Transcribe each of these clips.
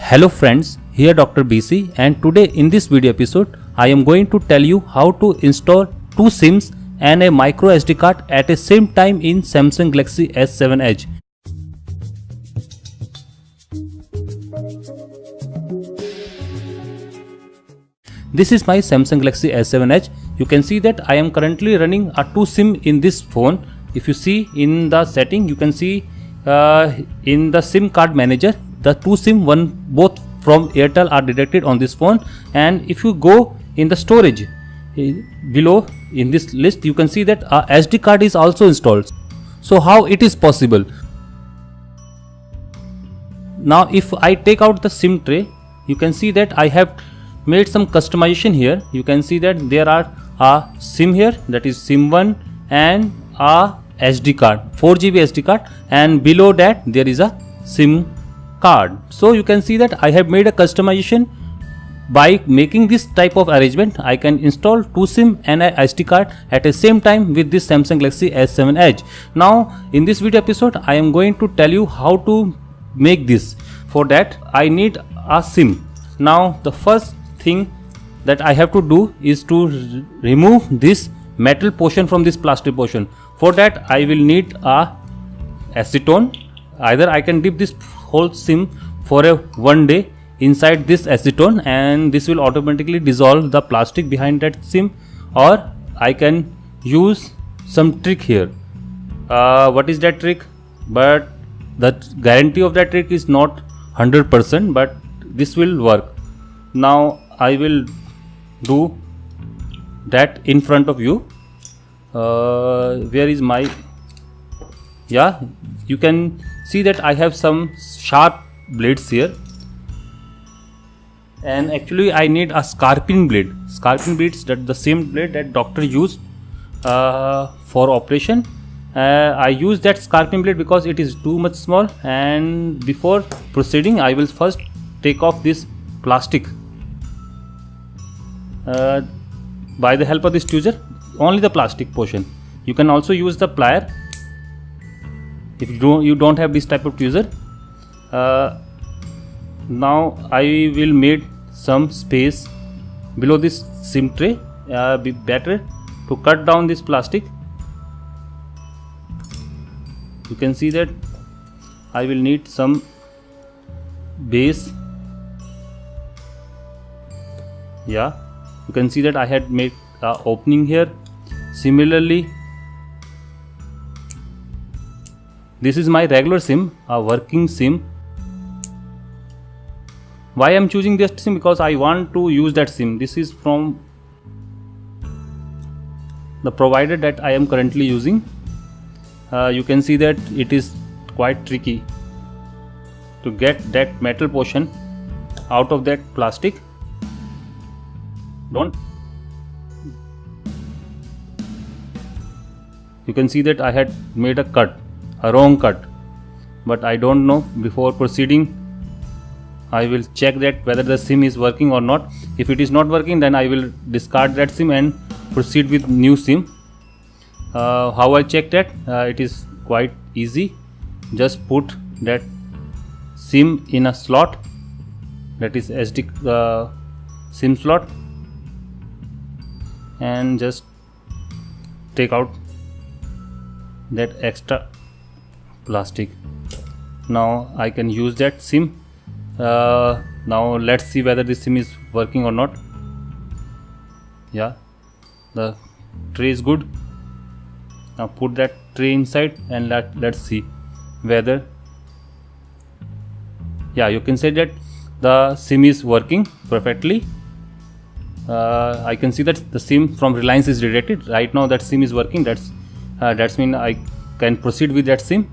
Hello friends, here Dr. BC, and today in this video episode I am going to tell you how to install two SIMs and a micro SD card at the same time in Samsung Galaxy S7 Edge. This is my Samsung Galaxy S7 Edge. You can see that I am currently running a two SIM in this phone. If you see in the setting, you can see in the SIM card manager, the two SIM, both from Airtel are detected on this phone. And if you go in the storage below in this list, you can see that a SD card is also installed. So how it is possible? Now if I take out the SIM tray, you can see that I have made some customization here. You can see that there are a SIM here, that is SIM 1, and a SD card, 4GB SD card, and below that there is a SIM card. So you can see that I have made a customization. By making this type of arrangement, I can install two SIM and a SD card at the same time with this Samsung Galaxy S7 Edge. Now in this video episode I am going to tell you how to make this. For that I need a SIM. Now the first thing that I have to do is to remove this metal portion from this plastic portion. For that I will need a acetone. Either I can dip this whole SIM for one day inside this acetone and this will automatically dissolve the plastic behind that SIM, or I can use some trick here. What is that trick? But the guarantee of that trick is not 100%, but this will work. Now I will do that in front of you. Where is my, yeah, you can see that I have some sharp blades here, and actually I need a scarping blade. Scarping blades, that the same blade that doctor used for operation. I use that scarping blade because it is too much small, and before proceeding I will first take off this plastic by the help of this tweezer, only the plastic portion. You can also use the plier if you don't have this type of tweezer. Now I will make some space below this SIM tray. Be better to cut down this plastic. You can see that I will need some base. Yeah, you can see that I had made an opening here. Similarly, this is my regular SIM, a working SIM. Why I am choosing this SIM? Because I want to use that SIM. This is from the provider that I am currently using. You can see that it is quite tricky to get that metal portion out of that plastic. You can see that I had made a cut, a wrong cut, but I don't know. Before proceeding I will check that whether the SIM is working or not. If it is not working, then I will discard that SIM and proceed with new SIM. How I check that? It is quite easy. Just put that SIM in a slot, that is SD SIM slot, and just take out that extra plastic. Now I can use that SIM. Now let's see whether this SIM is working or not. Yeah, the tray is good. Now put that tray inside and let's see whether, yeah, you can say that the SIM is working perfectly. I can see that the SIM from Reliance is detected. Right now that SIM is working. That's mean I can proceed with that SIM.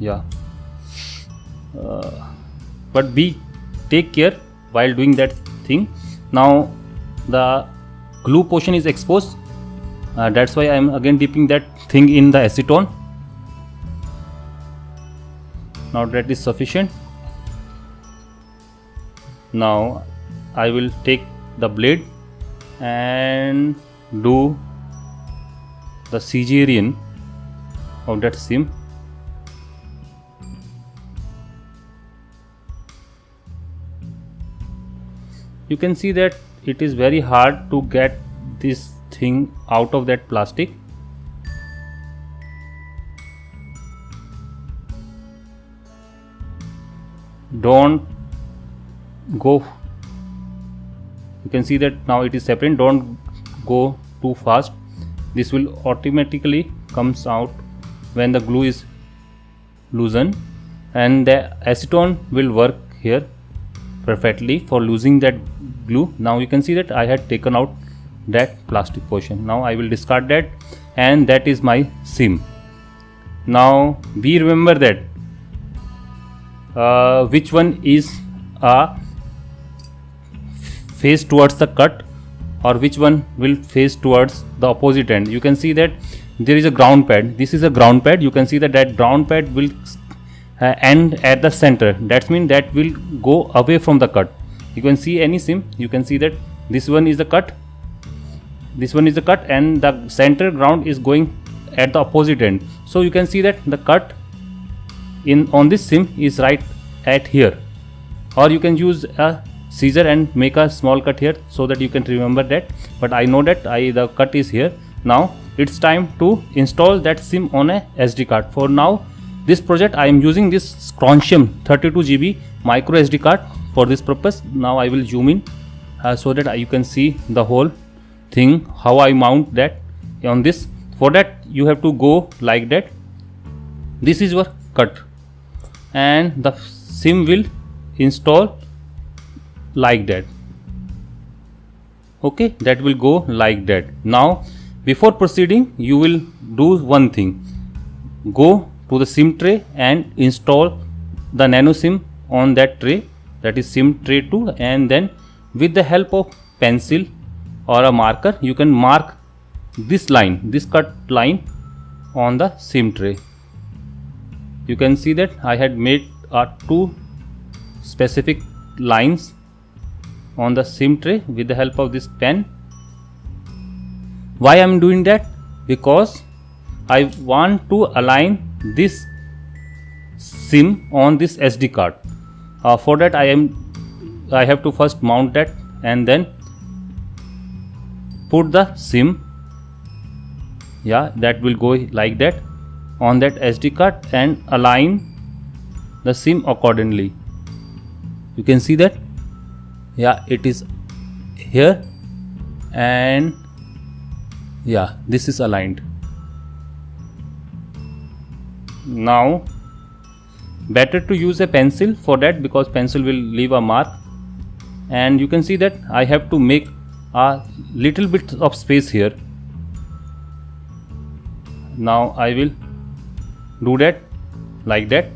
Yeah, but take care while doing that thing. Now the glue portion is exposed. That's why I am again dipping that thing in the acetone. Now that is sufficient. Now I will take the blade and do the cesarean of that SIM. you can see that it is very hard to get this thing out of that plastic. Don't go, you can see that now it is separate. Don't go too fast, this will automatically comes out when the glue is loosened, and the acetone will work here perfectly for losing that glue. Now you can see that I had taken out that plastic portion. Now I will discard that, and that is my SIM. Now we remember that which one is face towards the cut or which one will face towards the opposite end. You can see that there is a ground pad. This is a ground pad. You can see that that ground pad will end at the center. That means that will go away from the cut. You can see any SIM, you can see that this one is the cut, this one is the cut, and the center ground is going at the opposite end. So you can see that the cut on this SIM is right at here, or you can use a scissor and make a small cut here so that you can remember that, but I know that the cut is here. Now it's time to install that SIM on a SD card. For now, this project I am using this Strontium 32 GB micro SD card for this purpose. Now I will zoom in so that you can see the whole thing, how I mount that on this. For that you have to go like that. This is your cut, and the SIM will install like that. Okay, that will go like that. Now before proceeding, you will do one thing. Go to the SIM tray and install the nano SIM on that tray, that is SIM tray 2, and then with the help of pencil or a marker you can mark this line, this cut line on the SIM tray. You can see that I had made 2 specific lines on the SIM tray with the help of this pen. Why I am doing that? Because I want to align this SIM on this SD card. For that I have to first mount that and then put the SIM, that will go like that on that SD card, and align the SIM accordingly. You can see that it is here, and this is aligned. Now better to use a pencil for that, because pencil will leave a mark, and you can see that I have to make a little bit of space here. Now I will do that like that.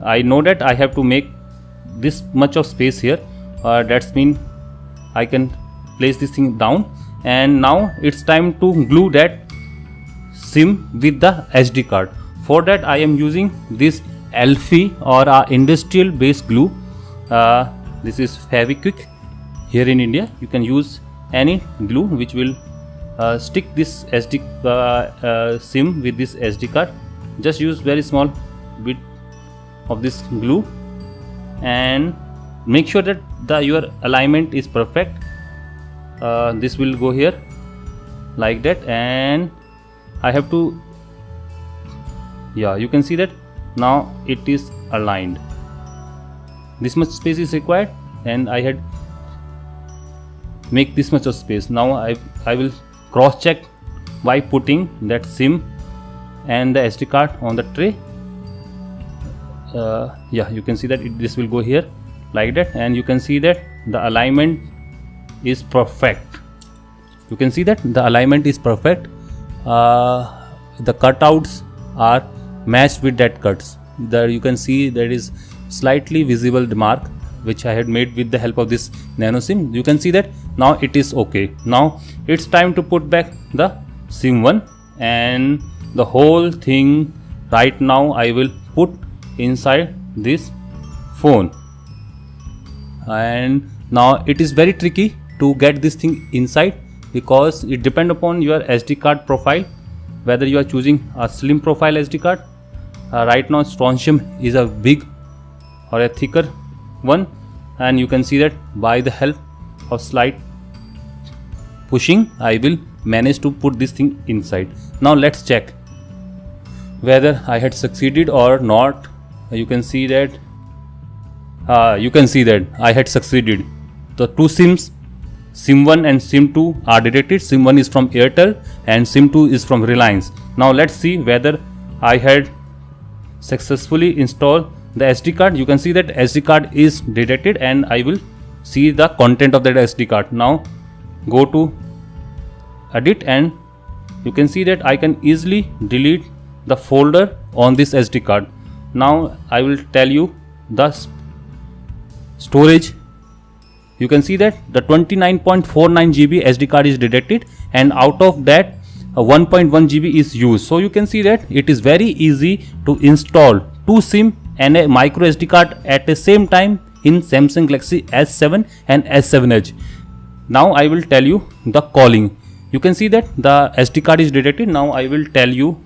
I know that I have to make this much of space here, that's mean I can place this thing down, and now it's time to glue that SIM with the SD card. For that I am using this Elfie or industrial based glue. This is Fevikwik here in India. You can use any glue which will stick this SD SIM with this SD card. Just use very small bit of this glue and make sure that your alignment is perfect. This will go here like that, and I have to you can see that now it is aligned. This much space is required, and I had make this much of space. Now I will cross check by putting that SIM and the SD card on the tray. You can see that this will go here like that, and you can see that the alignment is perfect. You can see that the alignment is perfect. The cutouts are matched with that cuts. There you can see there is slightly visible mark which I had made with the help of this nano SIM. You can see that now it is okay. Now it's time to put back the SIM 1, and the whole thing right now I will put inside this phone. And now it is very tricky to get this thing inside, because it depends upon your SD card profile, whether you are choosing a slim profile SD card. Right now Strontium is a big or a thicker one, and you can see that by the help of slight pushing, I will manage to put this thing inside. Now let's check whether I had succeeded or not. You can see that I had succeeded. The two SIMs, SIM1 and SIM2 are detected. SIM1 is from Airtel and SIM2 is from Reliance. Now let's see whether I had successfully installed the SD card. You can see that SD card is detected and I will see the content of that SD card. Now go to edit and you can see that I can easily delete the folder on this SD card. Now I will tell you the storage. You can see that the 29.49 GB SD card is detected and out of that 1.1 GB is used. So you can see that it is very easy to install two SIM and a micro SD card at the same time in Samsung Galaxy S7 and S7 Edge. Now I will tell you the calling. You can see that the SD card is detected. Now I will tell you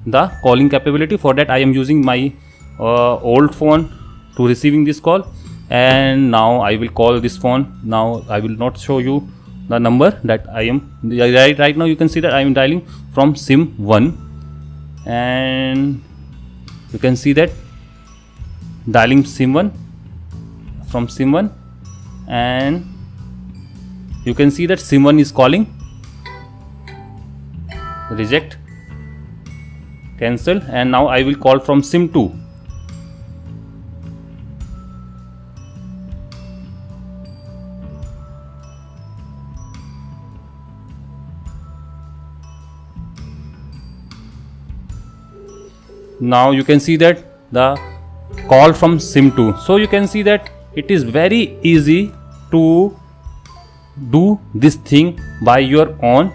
the calling capability. For that I am using my old phone to receiving this call, and now I will call this phone. Now I will not show you the number that I am right now. You can see that I am dialing from SIM1 and you can see that dialing SIM1 from SIM1 and you can see that SIM1 is calling. Reject, cancel, and now I will call from SIM2. Now you can see that the call from SIM2. So you can see that it is very easy to do this thing by your own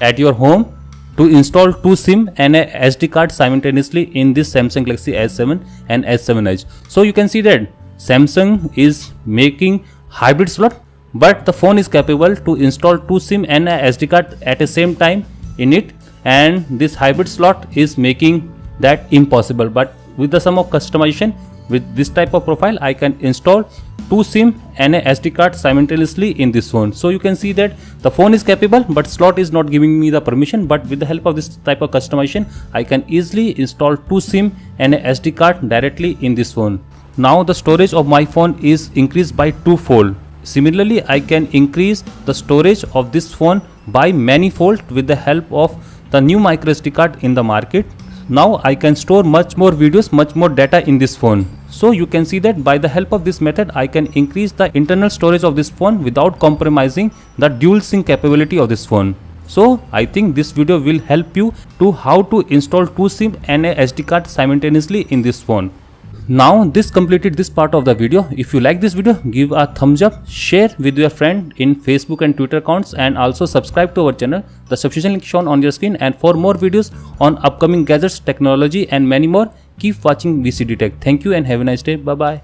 at your home, to install two SIM and a SD card simultaneously in this Samsung Galaxy S7 and S7 Edge. So you can see that Samsung is making hybrid slot, but the phone is capable to install two SIM and a SD card at the same time in it, and this hybrid slot is making that impossible. But with the sum of customization with this type of profile, I can install two SIM and a SD card simultaneously in this phone. So you can see that the phone is capable, but slot is not giving me the permission. But with the help of this type of customization, I can easily install two SIM and a SD card directly in this phone. Now the storage of my phone is increased by twofold. Similarly, I can increase the storage of this phone by manifold with the help of the new micro SD card in the market. Now I can store much more videos, much more data in this phone. So you can see that by the help of this method, I can increase the internal storage of this phone without compromising the dual SIM capability of this phone. So I think this video will help you to how to install two SIM and a SD card simultaneously in this phone. Now this completed this part of the video. If you like this video, give a thumbs up, share with your friend in Facebook and Twitter accounts, and also subscribe to our channel. The subscription link shown on your screen, and for more videos on upcoming gadgets, technology and many more, keep watching VCD Tech. Thank you and have a nice day. Bye bye.